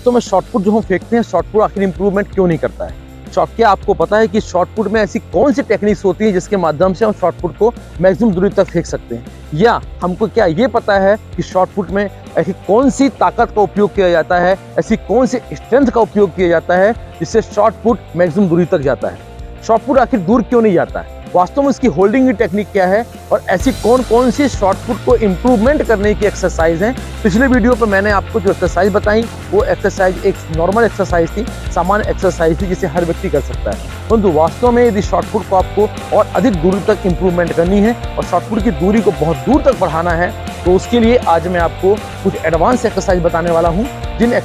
वास्तव में शॉटपुट जो हम फेंकते हैं, शॉटपुट आखिर इंप्रूवमेंट क्यों नहीं करता है? क्या आपको पता है कि शॉटपुट में ऐसी कौन सी टेक्निक्स होती है जिसके माध्यम से हम शॉटपुट को मैक्सिमम दूरी तक फेंक सकते हैं? या हमको क्या ये पता है कि शॉटपुट में ऐसी कौन सी ताकत का उपयोग किया जाता है, ऐसी कौन सी स्ट्रेंथ का उपयोग किया जाता है जिससे शॉटपुट मैक्सिमम दूरी तक जाता है? शॉटपुट आखिर दूर क्यों नहीं जाता है? वास्तव में इसकी होल्डिंग की टेक्निक क्या है और ऐसी कौन कौन सी शॉटपुट को इंप्रूवमेंट करने की एक्सरसाइज है? पिछले वीडियो पर मैंने आपको जो एक्सरसाइज बताई वो एक्सरसाइज एक नॉर्मल एक्सरसाइज थी, सामान्य एक्सरसाइज थी जिसे हर व्यक्ति कर सकता है। परंतु वास्तव में यदि शॉटपुट को आपको और अधिक दूरी तक इंप्रूवमेंट करनी है और शॉटपुट की दूरी को बहुत दूर तक बढ़ाना है तो उसके लिए आज मैं आपको कुछ एडवांस एक्सरसाइज बताने वाला हूँ जिन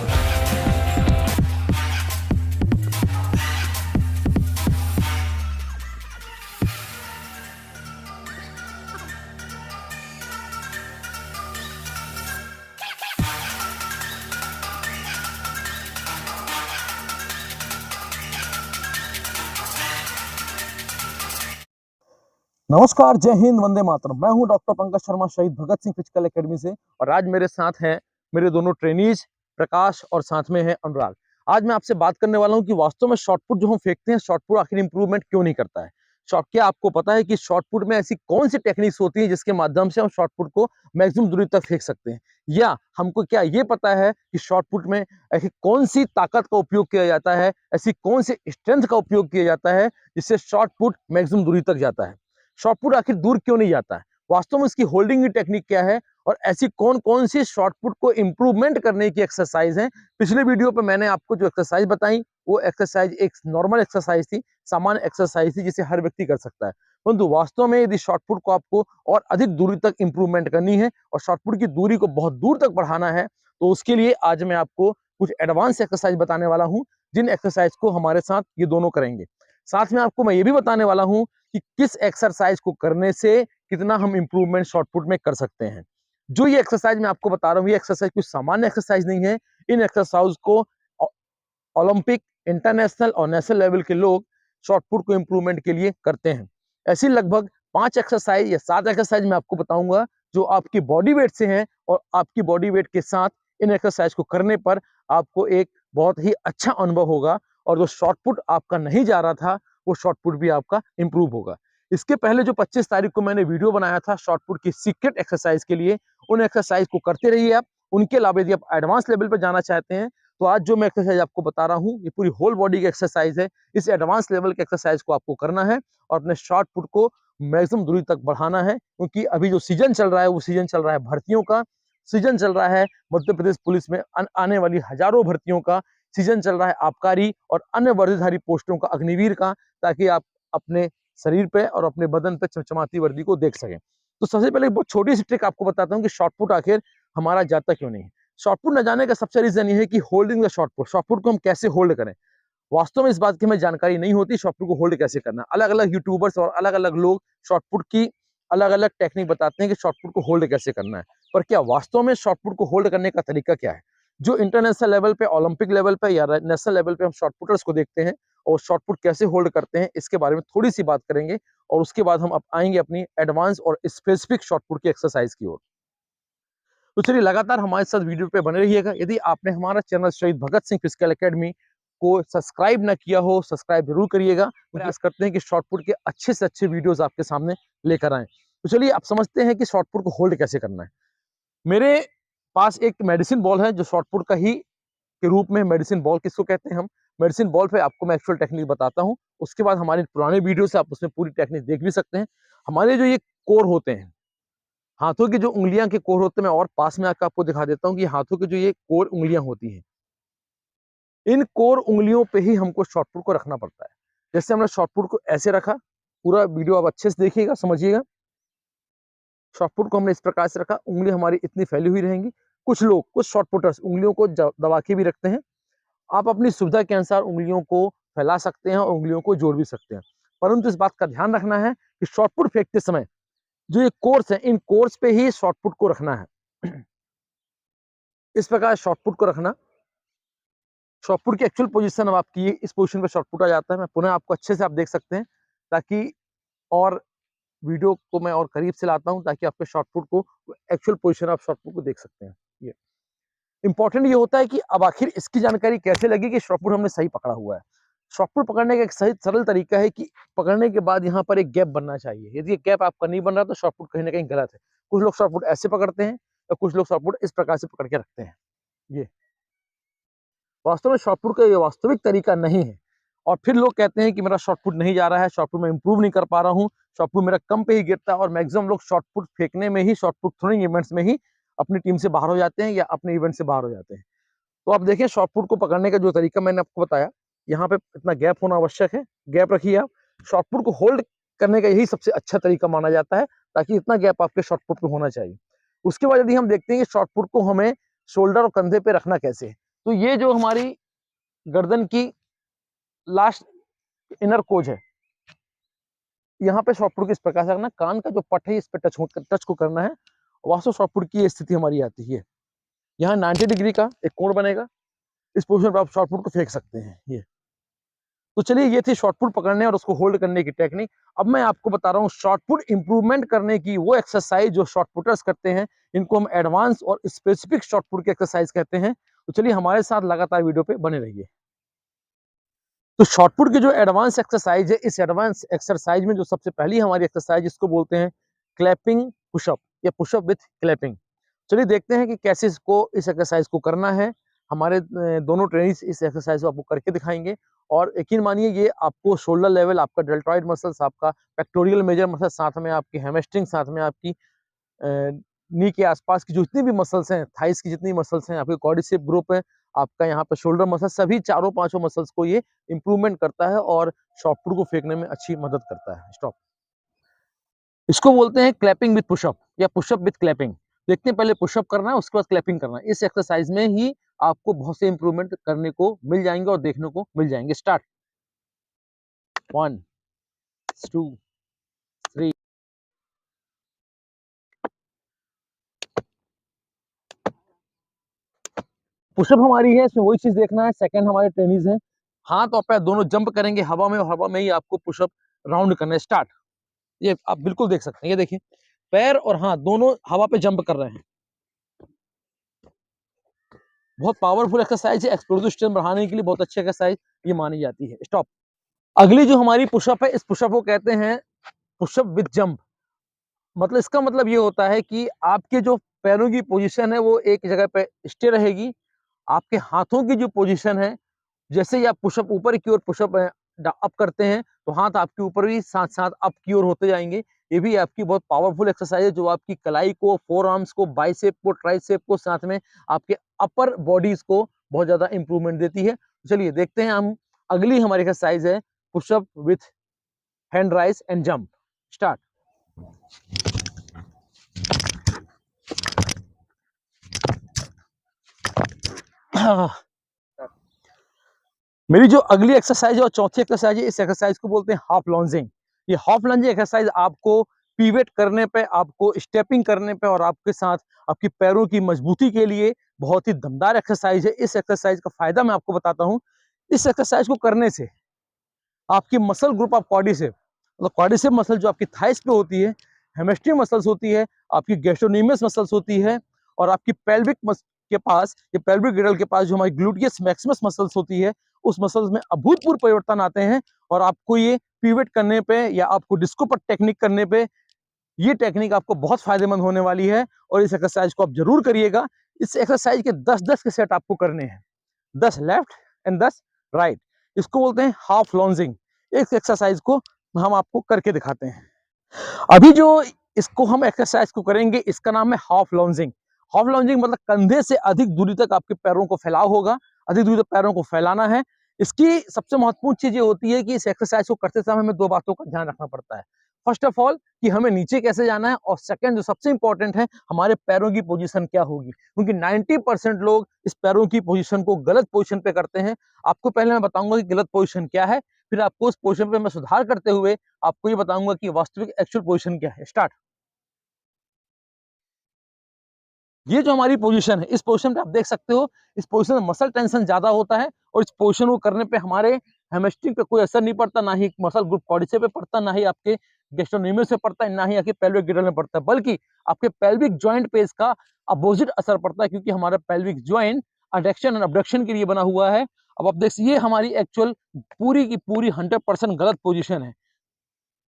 नमस्कार, जय हिंद, वंदे मातरम। मैं हूं डॉक्टर पंकज शर्मा, शहीद भगत सिंह फिजिकल एकेडमी से। और आज मेरे साथ हैं मेरे दोनों ट्रेनीज प्रकाश और साथ में है अनुराग। आज मैं आपसे बात करने वाला हूं कि वास्तव में शॉटपुट जो हम फेंकते हैं, शॉटपुट आखिर इंप्रूवमेंट क्यों नहीं करता है? क्या आपको पता है कि शॉटपुट में ऐसी कौन सी टेक्निक्स होती है जिसके माध्यम से हम शॉटपुट को मैक्सिमम दूरी तक फेंक सकते हैं? या हमको क्या ये पता है कि शॉटपुट में ऐसी कौन सी ताकत का उपयोग किया जाता है, ऐसी कौन सी स्ट्रेंथ का उपयोग किया जाता है जिससे शॉटपुट मैक्सिमम दूरी तक जाता है? शॉटपुट आखिर दूर क्यों नहीं जाता है? वास्तव में इसकी होल्डिंग की टेक्निक क्या है और ऐसी कौन कौन सी शॉटपुट को इंप्रूवमेंट करने की एक्सरसाइज है? पिछले वीडियो पे मैंने आपको जो एक्सरसाइज बताई वो एक्सरसाइज एक नॉर्मल एक्सरसाइज थी, सामान्य एक्सरसाइज थी जिसे हर व्यक्ति कर सकता है। परंतु वास्तव में यदि शॉटपुट को आपको और अधिक दूरी तक इंप्रूवमेंट करनी है और शॉटपुट की दूरी को बहुत दूर तक बढ़ाना है तो उसके लिए आज मैं आपको कुछ एडवांस एक्सरसाइज बताने वाला हूँ जिन एक्सरसाइज को हमारे साथ ये दोनों करेंगे। साथ में आपको मैं ये भी बताने वाला हूँ कि किस एक्सरसाइज को करने से कितना हम इंप्रूवमेंट शॉटपुट में कर सकते हैं। जो ये एक्सरसाइज मैं आपको बता रहा हूँ ये एक्सरसाइज कुछ सामान्य एक्सरसाइज नहीं है। इन एक्सरसाइज को ओलंपिक, इंटरनेशनल और नेशनल लेवल के लोग शॉटपुट को इंप्रूवमेंट के लिए करते हैं। ऐसी लगभग 5 एक्सरसाइज या 7 एक्सरसाइज मैं आपको बताऊंगा जो आपकी बॉडी वेट से हैं और आपकी बॉडी वेट के साथ इन एक्सरसाइज को करने पर आपको एक बहुत ही अच्छा अनुभव होगा और जो शॉटपुट आपका नहीं जा रहा था वो शॉटपुट भी आपका इंप्रूव होगा। इसके पहले जो 25 तारीख को मैंने वीडियो बनाया था शॉटपुट की सीक्रेट एक्सरसाइज के लिए, उन एक्सरसाइज को करते रहिए आप। उनके अलावा यदि आप एडवांस लेवल पर जाना चाहते हैं तो आज जो मैं एक्सरसाइज आपको बता रहा हूँ ये पूरी होल बॉडी की एक्सरसाइज है। इस एडवांस लेवल के एक्सरसाइज को आपको करना है और अपने शॉटपुट को मैक्सिमम दूरी तक बढ़ाना है क्योंकि अभी जो सीजन चल रहा है वो सीजन चल रहा है भर्तियों का। सीजन चल रहा है मध्य प्रदेश पुलिस में आने वाली हजारों भर्तियों का। सीजन चल रहा है आबकारी और अन्य वर्दीधारी पोस्टों का, अग्निवीर का, ताकि आप अपने शरीर पे और अपने बदन पे चमचमाती वर्दी को देख सकें। तो सबसे पहले एक बहुत छोटी सी ट्रिक आपको बताता हूँ कि शॉटपुट आखिर हमारा जाता क्यों नहीं है। शॉटपुट न जाने का सबसे रीजन ये है कि होल्डिंग द शॉटपुट, शॉटपुट को हम कैसे होल्ड करें। वास्तव में इस बात की हमें जानकारी नहीं होती शॉटपुट को होल्ड कैसे करना। अलग अलग यूट्यूबर्स और अलग अलग लोग शॉटपुट की अलग अलग टेक्निक बताते हैं कि शॉटपुट को होल्ड कैसे करना है। पर क्या वास्तव में शॉटपुट को होल्ड करने का तरीका क्या है? जो इंटरनेशनल लेवल पे, ओलंपिक लेवल पे या नेशनल लेवल पे हम शॉटपुटर्स को देखते हैं और शॉटपुट कैसे होल्ड करते हैं इसके बारे में थोड़ी सी बात करेंगे और उसके बाद हम आएंगे अपनी एडवांस और स्पेसिफिक शॉटपुट की एक्सरसाइज की ओर। तो चलिए लगातार हमारे साथ वीडियो पे बने रहिएगा। यदि आपने हमारा चैनल शहीद भगत सिंह फिजिकल एकेडमी को सब्सक्राइब ना किया हो, सब्सक्राइब जरूर करिएगा। प्रयास करते हैं कि शॉटपुट के अच्छे से अच्छे वीडियोस आपके सामने लेकर आए। तो चलिए आप समझते हैं कि शॉटपुट को होल्ड कैसे करना है। मेरे पास एक मेडिसिन बॉल है जो शॉटपुट का ही के रूप में, मेडिसिन बॉल किसको कहते हैं हम, मेडिसिन बॉल पे आपको मैं एक्चुअल टेक्निक बताता हूँ। उसके बाद हमारे पुराने वीडियो से आप उसमें पूरी टेक्निक देख भी सकते हैं। हमारे जो ये कोर होते हैं, हाथों की जो उंगलियां के कोर होते हैं, मैं और पास में आकर आपको दिखा देता हूँ कि हाथों की जो ये कोर उंगलियां होती हैं, इन कोर उंगलियों पे ही हमको शॉटपुट को रखना पड़ता है। जैसे हमने शॉटपुट को ऐसे रखा, पूरा वीडियो आप अच्छे से देखिएगा, समझिएगा। शॉटपुट को हमने इस प्रकार से रखा, उंगली हमारी इतनी फैली हुई रहेंगी। कुछ लोग, कुछ शॉटपुटर्स उंगलियों को दबा के भी रखते हैं। आप अपनी सुविधा के अनुसार उंगलियों को फैला सकते हैं और उंगलियों को जोड़ भी सकते हैं। परंतु इस बात का ध्यान रखना है कि शॉटपुट फेंकते समय जो ये कोर्स है, इन कोर्स पे ही शॉटपुट को रखना है। इस प्रकार शॉटपुट को रखना। शॉटपुट की एक्चुअल पोजीशन अब आपकी इस पोजीशन पे शॉटपुट आ जाता है। मैं पुनः आपको अच्छे से आप देख सकते हैं ताकि और वीडियो को मैं और करीब से लाता हूं ताकि आपके शॉटपुट को एक्चुअल पोजीशन आप शॉटपुट को देख सकते हैं। ये इंपॉर्टेंट ये होता है कि अब आखिर इसकी जानकारी कैसे लगी कि शॉर्ट पुट हमने सही पकड़ा हुआ है। शॉर्ट पुट पकड़ने का एक सही सरल तरीका है कि पकड़ने के बाद यहाँ पर एक गैप बनना चाहिए। यदि ये गैप आपका नहीं बन रहा तो शॉर्ट पुट कहीं ना कहीं गलत है। कुछ लोग शॉर्ट पुट ऐसे पकड़ते हैं और कुछ लोग शॉर्ट पुट इस प्रकार से पकड़ के रखते हैं। ये वास्तव में शॉर्ट पुट का ये वास्तविक तरीका नहीं है। और फिर लोग कहते हैं कि मेरा शॉर्ट पुट नहीं जा रहा है, शॉर्ट पुट में इंप्रूव नहीं कर पा रहा हूँ, शॉर्ट पुट मेरा कम पे ही गिरता है। और मैक्सिमम लोग शॉर्ट पुट फेंकने में ही, शॉर्ट पुट थ्रोइंग इवेंट्स में ही अपनी टीम से बाहर हो जाते हैं या अपने इवेंट से बाहर हो जाते हैं। तो आप देखें शॉर्ट पुट को पकड़ने का जो तरीका मैंने आपको बताया, यहाँ पे इतना गैप होना आवश्यक है। गैप रखिए आप। शॉर्ट पुट को होल्ड करने का यही सबसे अच्छा तरीका माना जाता है, ताकि इतना गैप आपके शॉर्ट पुट में होना चाहिए। उसके बाद यदि हम देखते हैं कि शॉर्ट पुट को हमें शोल्डर और कंधे पे रखना कैसे है, तो ये जो हमारी गर्दन की लास्ट इनर कोज है, यहाँ पे शॉर्ट पुट को इस प्रकार से रखना, कान का जो पट है इस पे टच को करना है। वास्तव शॉर्ट पुट की स्थिति हमारी आती है, यहाँ 90 डिग्री का एक कोण बनेगा, इस पोजीशन पर आप शॉर्ट पुट को फेंक सकते हैं। ये तो चलिए, ये थी शॉर्ट पुट पकड़ने और उसको होल्ड करने की टेक्निक। अब मैं आपको बता रहा हूँ शॉर्ट पुट इंप्रूवमेंट करने की वो एक्सरसाइज जो शॉर्ट पुटर्स करते हैं, इनको हम एडवांस और स्पेसिफिक शॉर्ट पुट की एक्सरसाइज कहते हैं। तो चलिए हमारे साथ लगातार वीडियो पे बने रहिए। तो शॉर्ट पुट की जो एडवांस एक्सरसाइज है, इस एडवांस एक्सरसाइज में जो सबसे पहली हमारी एक्सरसाइज, इसको बोलते हैं क्लैपिंग पुशअप या पुशअप विथ क्लैपिंग। चलिए देखते हैं कि कैसे इस एक्सरसाइज को करना है। हमारे दोनों ट्रेनर्स इस एक्सरसाइज को आपको करके दिखाएंगे। और यकीन मानिए, ये आपको शोल्डर लेवल, आपका डेल्टॉइड मसल्स, आपका पेक्टोरियल मेजर मसल, साथ में आपकी हैमस्ट्रिंग, साथ में आपकी नी के आसपास की जो जितनी भी मसल्स हैं, थाइस की जितनी मसल्स हैं, आपके क्वाड्रिसेप ग्रुप है, आपका यहाँ पे शोल्डर मसल, सभी चारों पांचों मसल्स को ये इंप्रूवमेंट करता है और शॉर्ट पुट को फेंकने में अच्छी मदद करता है। स्टॉप। इसको बोलते हैं क्लैपिंग विद पुशअप या पुशअप विद क्लैपिंग। देखते हैं, पहले पुशअप करना है, उसके बाद क्लैपिंग करना है। इस एक्सरसाइज में ही आपको बहुत से इंप्रूवमेंट करने को मिल जाएंगे और देखने को मिल जाएंगे। स्टार्ट। 1 2 3। पुशअप हमारी है, इसमें वही चीज देखना है। सेकंड हमारे ट्रेनिंग है, हाथ और पैर दोनों जंप करेंगे हवा में, और हवा में ही आपको पुशअप राउंड करना है। स्टार्ट। ये आप बिल्कुल देख सकते हैं, ये देखिए पैर और हाथ दोनों हवा पे जंप कर रहे हैं। बहुत पावरफुल एक्सरसाइज है, एक्सप्लोजिव स्ट्रेंथ बढ़ाने के लिए बहुत अच्छी एक्सरसाइज ये मानी जाती है। स्टॉप। अगली जो हमारी पुशअप है, इस पुशअप को कहते हैं पुशअप विद जंप। मतलब इसका मतलब ये होता है कि आपके जो पैरों की पोजीशन है वो एक जगह पे स्टे रहेगी। आपके हाथों की जो पोजीशन है, जैसे ही आप पुशअप ऊपर की ओर पुशअप अप करते हैं, तो हाथ आपके ऊपर भी साथ साथ अप की ओर होते जाएंगे। ये भी आपकी बहुत पावरफुल एक्सरसाइज है, जो आपकी कलाई को, फोर आर्म्स को, बाइसेप को, ट्राइसेप को, साथ में आपके अपर बॉडीज को बहुत ज्यादा इंप्रूवमेंट देती है। चलिए देखते हैं हम, अगली हमारी एक्सरसाइज है pushup with hand raise and jump. Start. मेरी जो अगली एक्सरसाइज है और चौथी एक्सरसाइज है, इस एक्सरसाइज को बोलते हैं हाफ लॉन्जिंग। ये हाफ लॉन्जिंग एक्सरसाइज आपको पीवेट करने पे, आपको स्टेपिंग करने पे और आपके साथ आपकी पैरों की मजबूती के लिए बहुत ही दमदार एक्सरसाइज है। इस एक्सरसाइज का फायदा मैं आपको बताता हूँ। इस एक्सरसाइज को करने से आपकी मसल ग्रुप ऑफ क्वाड्रिसेप, मतलब क्वाड्रिसेप मसल जो आपकी थाइस पे होती है, हेमस्ट्रिंग मसल्स होती है, आपकी गैस्ट्रोनीमियस मसल्स होती है, और आपकी पेल्विक के पास, ये पेल्विक गिरल के पास जो हमारी ग्लूटियस मैक्सिमस मसल्स होती है, उस मसल्स में अभूतपूर्व परिवर्तन आते हैं। और आपको ये पिवट करने पे या आपको डिस्को पर टेक्निक करने पे, ये टेक्निक आपको बहुत फायदेमंद होने वाली है। और इस एक्सरसाइज को आप जरूर करिएगा। इस एक्सरसाइज के 10-10 के सेट आपको करने हैं, 10 लेफ्ट एंड 10 राइट। इसको बोलते हैं हाफ लॉन्जिंग। इस एक्सरसाइज को हम आपको करके दिखाते हैं। अभी जो इसको हम एक्सरसाइज को करेंगे, इसका नाम है हाफ लॉन्जिंग। हाफ लॉन्जिंग मतलब कंधे से अधिक दूरी तक आपके पैरों को फैलाव होगा, अधिक दूरी तक पैरों को फैलाना है। इसकी सबसे महत्वपूर्ण चीज ये होती है कि इस एक्सरसाइज को करते समय हमें दो बातों का ध्यान रखना पड़ता है। फर्स्ट ऑफ ऑल कि हमें नीचे कैसे जाना है, और सेकंड जो सबसे इंपॉर्टेंट है, हमारे पैरों की पोजीशन क्या होगी। क्योंकि 90% लोग इस पैरों की पोजीशन को गलत पोजीशन पे करते हैं। आपको पहले मैं बताऊंगा कि गलत पोजीशन क्या है, फिर आपको उस पोजीशन पे मैं सुधार करते हुए आपको ये बताऊंगा कि वास्तविक एक्चुअल पोजीशन क्या है। स्टार्ट। ये जो हमारी पोजीशन है, इस पोजीशन पे आप देख सकते हो, इस पोजीशन में मसल टेंशन ज्यादा होता है, और इस पोजीशन को करने पे हमारे हेमस्ट्रिंग पे कोई असर नहीं पड़ता, ना ही मसल ग्रुप क्वाड्रिसेप पे पड़ता, ना ही आपके गैस्ट्रोनोमियस में पड़ता है, ना ही आपके पेल्विक गिडल में पड़ता है, बल्कि आपके पेल्विक जॉइंट पे इसका अपोजिट असर पड़ता है, क्योंकि हमारा pelvic joint adduction and abduction के लिए बना हुआ है। अब आप देख, ये हमारी एक्चुअल पूरी की पूरी 100% गलत पोजीशन है।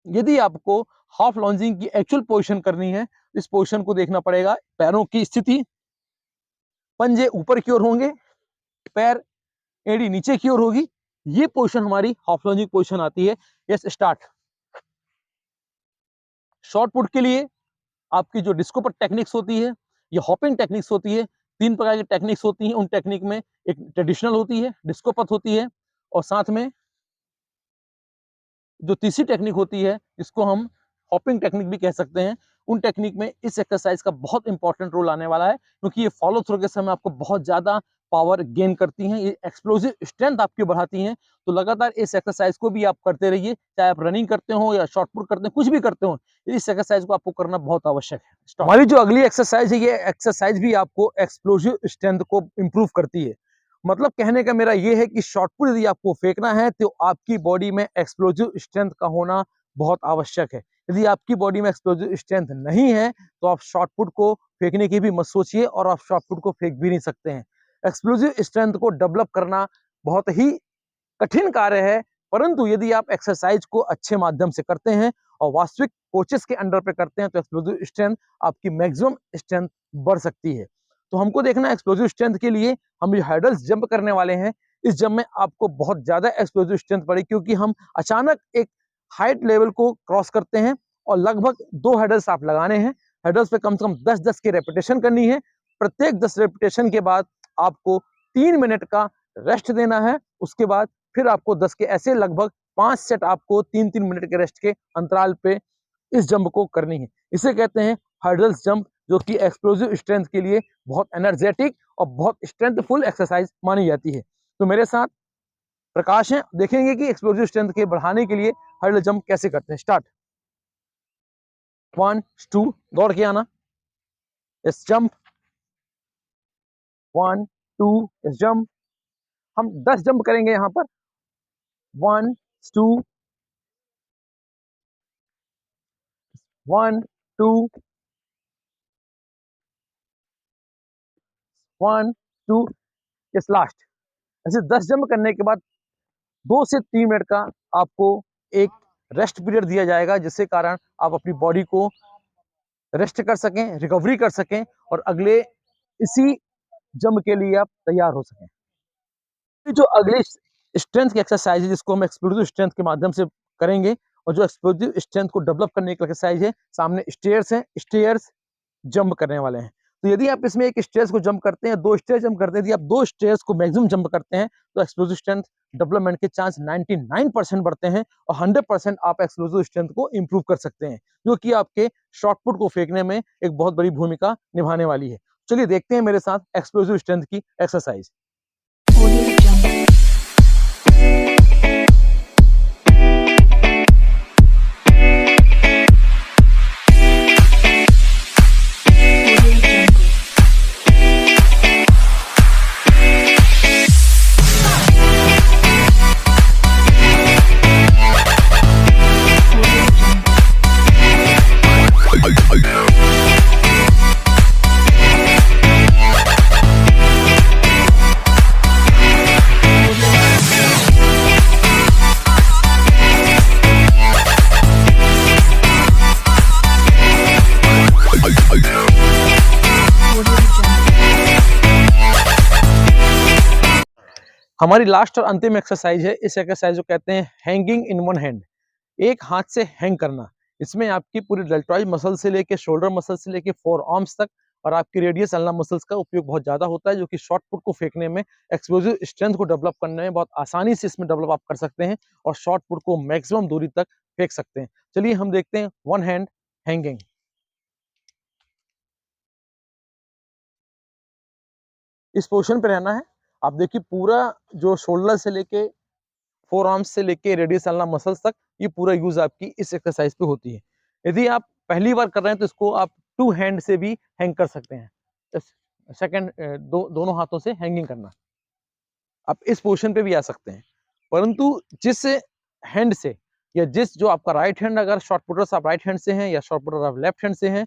यदि आपको हाफ लॉन्जिंग की एक्चुअल पोजीशन करनी है, इस पोजीशन को देखना पड़ेगा। पैरों की स्थिति, पंजे ऊपर की ओर होंगे, पैर एड़ी नीचे की ओर होगी, ये पोजीशन हमारी हाफ लॉन्जिंग पोजीशन आती है। Yes, start. शॉर्ट पुट के लिए आपकी जो डिस्को पर टेक्निक्स होती है, ये हॉपिंग टेक्निक्स होती है। 3 प्रकार की टेक्निक्स होती हैं। उन टेक्निक में एक ट्रेडिशनल होती है, डिस्को पथ होती है, और साथ में जो तीसरी टेक्निक होती है, इसको हम हॉपिंग टेक्निक भी कह सकते हैं। उन टेक्निक में इस एक्सरसाइज का बहुत इंपॉर्टेंट रोल आने वाला है, क्योंकि ये फॉलो थ्रू के समय आपको बहुत ज्यादा पावर गेन करती हैं, ये एक्सप्लोसिव स्ट्रेंथ आपकी बढ़ाती हैं। तो लगातार इस एक्सरसाइज को भी आप करते रहिए, चाहे आप रनिंग करते हो या शॉर्ट पुट करते हो, कुछ भी करते हो, इस एक्सरसाइज को आपको करना बहुत आवश्यक है। हमारी जो अगली एक्सरसाइज है, ये एक्सरसाइज भी आपको एक्सप्लोसिव स्ट्रेंथ को इंप्रूव करती है। मतलब कहने का मेरा ये है कि शॉर्ट पुट यदि आपको फेंकना है, तो आपकी बॉडी में एक्सप्लोजिव स्ट्रेंथ का होना बहुत आवश्यक है। यदि आपकी बॉडी में एक्सप्लोजिव स्ट्रेंथ नहीं है, तो आप शॉर्ट पुट को फेंकने की भी मत सोचिए, और आप शॉर्ट पुट को फेंक भी नहीं सकते हैं। एक्सप्लोजिव स्ट्रेंथ को डेवलप करना बहुत ही कठिन कार्य है, परंतु यदि आप एक्सरसाइज को अच्छे माध्यम से करते हैं और वास्तविक कोचेस के अंडर पे करते हैं, तो एक्सप्लोजिव स्ट्रेंथ, आपकी मैक्सिमम स्ट्रेंथ बढ़ सकती है। तो हमको देखना है एक्सप्लोजिव स्ट्रेंथ के लिए, हम ये हार्डल्स जंप करने वाले हैं। इस जंप में आपको बहुत ज्यादा एक्सप्लोजिव स्ट्रेंथ पड़ेगी, क्योंकि हम अचानक एक हाइट लेवल को क्रॉस करते हैं, और लगभग 2 हार्डल्स आप लगाने हैं। हार्डल्स पे कम से कम 10-10 की रेपिटेशन करनी है। प्रत्येक 10 रेपिटेशन के बाद आपको 3 मिनट का रेस्ट देना है। उसके बाद फिर आपको 10 के ऐसे लगभग 5 सेट आपको 3-3 मिनट के रेस्ट के अंतराल पे इस जंप को करनी है। इसे कहते हैं हर्डल्स जंप, जो कि एक्सप्लोजिव स्ट्रेंथ के लिए बहुत एनर्जेटिक और बहुत स्ट्रेंथफुल एक्सरसाइज मानी जाती है। तो मेरे साथ प्रकाश है, देखेंगे कि एक्सप्लोजिव स्ट्रेंथ के बढ़ाने के लिए हर्डल जंप कैसे करते हैं। स्टार्ट। 1 2, दौड़ के आना, इस जंप, 1 2, इस जंप। हम 10 जंप करेंगे यहाँ पर। 1 2, 1 2, 1 2, इस लास्ट। ऐसे 10 जंप करने के बाद 2 से 3 मिनट का आपको एक रेस्ट पीरियड दिया जाएगा, जिसके कारण आप अपनी बॉडी को रेस्ट कर सकें, रिकवरी कर सकें, और अगले इसी जंप के लिए आप तैयार हो सकें। जो अगली स्ट्रेंथ की एक्सरसाइज है, जिसको हम एक्सप्लोजिव स्ट्रेंथ के माध्यम से करेंगे, और जो एक्सप्लोजिव स्ट्रेंथ को डेवलप करने की एक्सरसाइज है, सामने स्टेयर्स हैं, स्टेयर्स जंप करने वाले हैं। तो यदि आप इसमें एक स्टेयर्स को जंप करते हैं, 2 स्टेयर्स जंप करते हैं, यदि आप 2 स्टेयर्स को मैक्सिमम जंप करते हैं, तो एक्सप्लोजिव स्ट्रेंथ डेवलपमेंट के चांस 99% बढ़ते हैं, और 100% आप एक्सप्लोजिव स्ट्रेंथ को इंप्रूव कर सकते हैं, जो कि आपके शॉर्ट पुट को फेंकने में एक बहुत बड़ी भूमिका निभाने वाली है। चलिए देखते हैं मेरे साथ एक्सप्लोजिव स्ट्रेंथ की एक्सरसाइज। हमारी लास्ट और अंतिम एक्सरसाइज है। इस एक्सरसाइज को कहते हैं हैंगिंग इन वन हैंड, एक हाथ से हैंग करना। इसमें आपकी पूरी डेल्टॉइड मसल से लेके शोल्डर मसल से लेके फोर आर्म्स तक और आपकी रेडियस अल्ना मसल्स का उपयोग बहुत ज्यादा होता है, जो कि शॉर्ट पुट को फेंकने में, एक्सप्लोजिव स्ट्रेंथ को डेवलप करने में बहुत आसानी से इसमें डेवलप आप कर सकते हैं, और शॉर्ट पुट को मैक्सिमम दूरी तक फेंक सकते हैं। चलिए हम देखते हैं वन हैंड हैंगिंग। इस पोजीशन पे रहना है। आप देखिए पूरा जो शोल्डर से लेके फोर आर्म्स से लेके रेडियस अल्ना मसल्स तक, ये पूरा यूज आपकी इस एक्सरसाइज पे होती है। यदि आप पहली बार कर रहे हैं, तो इसको आप 2 हैंड से भी हैंग कर सकते हैं। सेकंड दोनों हाथों से हैंगिंग करना, आप इस पोजीशन पे भी आ सकते हैं। परंतु जिस हैंड से या जिस जो आपका राइट हैंड, अगर शॉर्ट पुटर्स आप राइट हैंड से हैं या शॉर्ट पुटर आप लेफ्ट हैंड से हैं,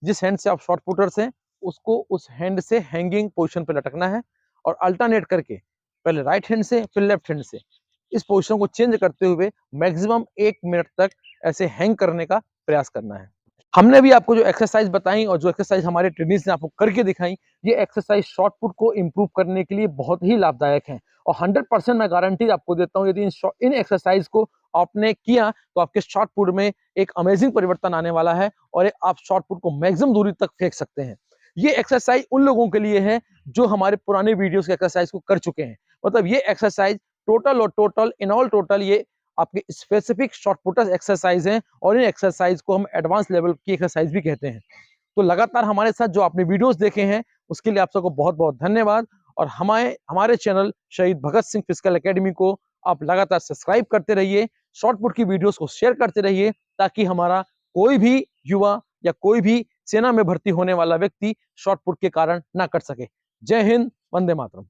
जिस हैंड से आप शॉर्ट पुटर्स हैं उसको उस हैंड से हैंगिंग पोजीशन पे लटकना है और अल्टरनेट करके पहले राइट हैंड से फिर लेफ्ट हैंड से इस पोजीशन को चेंज करते हुए मैक्सिमम 1 मिनट तक ऐसे हैंग करने का प्रयास करना है। हमने भी आपको जो एक्सरसाइज बताई और जो एक्सरसाइज हमारे ट्रेनर्स ने आपको करके दिखाई, ये एक्सरसाइज शॉर्ट पुट को इंप्रूव करने के लिए बहुत ही लाभदायक है और 100% मैं गारंटी आपको देता हूं, यदि इन एक्सरसाइज को आपने किया तो आपके शॉर्ट पुट में एक अमेजिंग परिवर्तन आने वाला है और आप शॉर्ट पुट को मैक्सिमम दूरी तक फेंक सकते हैं। ये एक्सरसाइज उन लोगों के लिए है जो हमारे पुराने वीडियोस के एक्सरसाइज को कर चुके हैं। मतलब ये exercise total in all total ये आपके स्पेसिफिक शॉर्ट पुटर्स एक्सरसाइज हैं और इन एक्सरसाइज को हम एडवांस लेवल की एक्सरसाइज भी कहते हैं। तो लगातार हमारे साथ जो आपने वीडियोस देखे हैं उसके लिए आप सबको बहुत बहुत धन्यवाद और हमारे चैनल शहीद भगत सिंह फिजिकल एकेडमी को आप लगातार सब्सक्राइब करते रहिए, शॉर्ट पुट की वीडियोस को शेयर करते रहिए ताकि हमारा कोई भी युवा या कोई भी सेना में भर्ती होने वाला व्यक्ति शॉर्ट पुट के कारण ना कर सके। जय हिंद, वंदे मातरम।